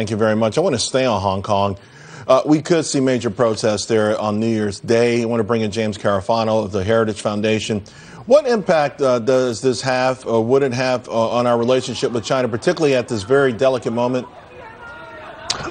Thank you very much. I want to stay on Hong Kong. We could see major protests there on New Year's Day. I want to bring in Jay Carafano of the Heritage Foundation. What impact does this have, or would it have, on our relationship with China, particularly at this very delicate moment?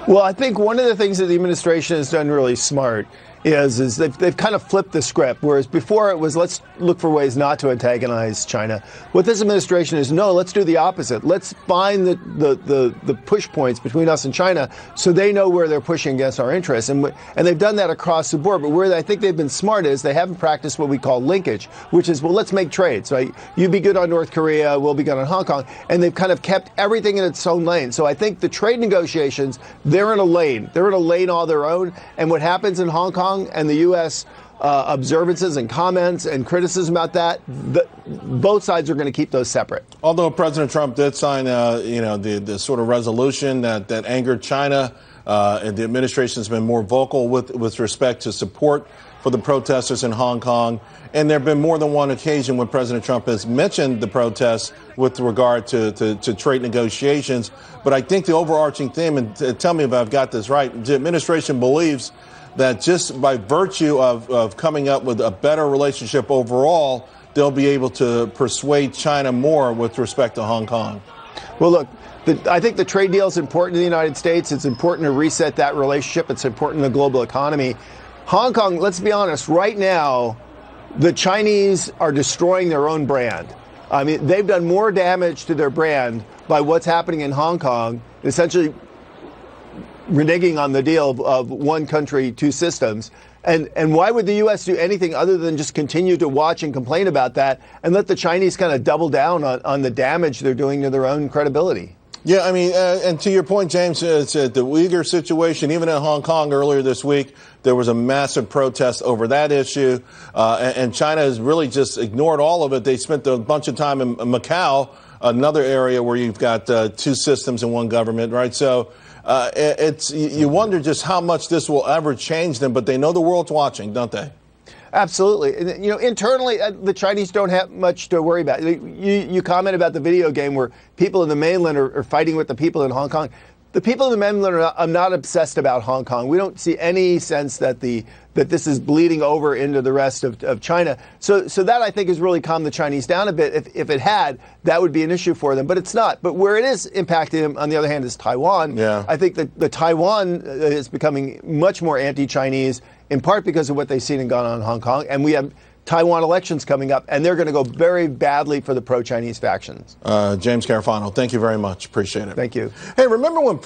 Well, I think one of the things that the administration has done really smart is they've kind of flipped the script, whereas before it was let's look for ways not to antagonize China. What this administration is, no, let's do the opposite. Let's find the push points between us and China so they know where they're pushing against our interests. And they've done that across the board. But where I think they've been smart is they haven't practiced what we call linkage, which is, well, let's make trades, right? You be good on North Korea, we'll be good on Hong Kong. And they've kind of kept everything in its own lane. So I think the trade negotiations, they're in a lane. They're in a lane all their own. And what happens in Hong Kong and the U.S. Observances and comments and criticism about that, both sides are going to keep those separate. Although President Trump did sign, the sort of resolution that angered China, and the administration has been more vocal with respect to support for the protesters in Hong Kong. And there have been more than one occasion when President Trump has mentioned the protests with regard to trade negotiations. But I think the overarching theme, and tell me if I've got this right, the administration believes that just by virtue of coming up with a better relationship overall, they'll be able to persuade China more with respect to Hong Kong. Well, look, I think the trade deal is important to the United States. It's important to reset that relationship. It's important to the global economy. Hong Kong, let's be honest, right now, the Chinese are destroying their own brand. I mean, they've done more damage to their brand by what's happening in Hong Kong, essentially reneging on the deal of one country, two systems. And why would the U.S. do anything other than just continue to watch and complain about that and let the Chinese kind of double down on the damage they're doing to their own credibility? Yeah, I mean, and to your point, James, it's the Uyghur situation, even in Hong Kong earlier this week, there was a massive protest over that issue. And China has really just ignored all of it. They spent a bunch of time in Macau, another area where you've got two systems in one government, right? So you wonder just how much this will ever change them, but they know the world's watching, don't they? Absolutely. You know, internally, the Chinese don't have much to worry about. You comment about the video game where people in the mainland are fighting with the people in Hong Kong. The people in the mainland are not obsessed about Hong Kong. We don't see any sense that this is bleeding over into the rest of China. So that, I think, has really calmed the Chinese down a bit. If it had, that would be an issue for them. But it's not. But where it is impacting them, on the other hand, is Taiwan. Yeah. I think that the Taiwan is becoming much more anti-Chinese, in part because of what they've seen and gone on in Hong Kong. And we have Taiwan elections coming up, and they're going to go very badly for the pro-Chinese factions. James Carafano, thank you very much. Appreciate it. Thank you. Hey, remember when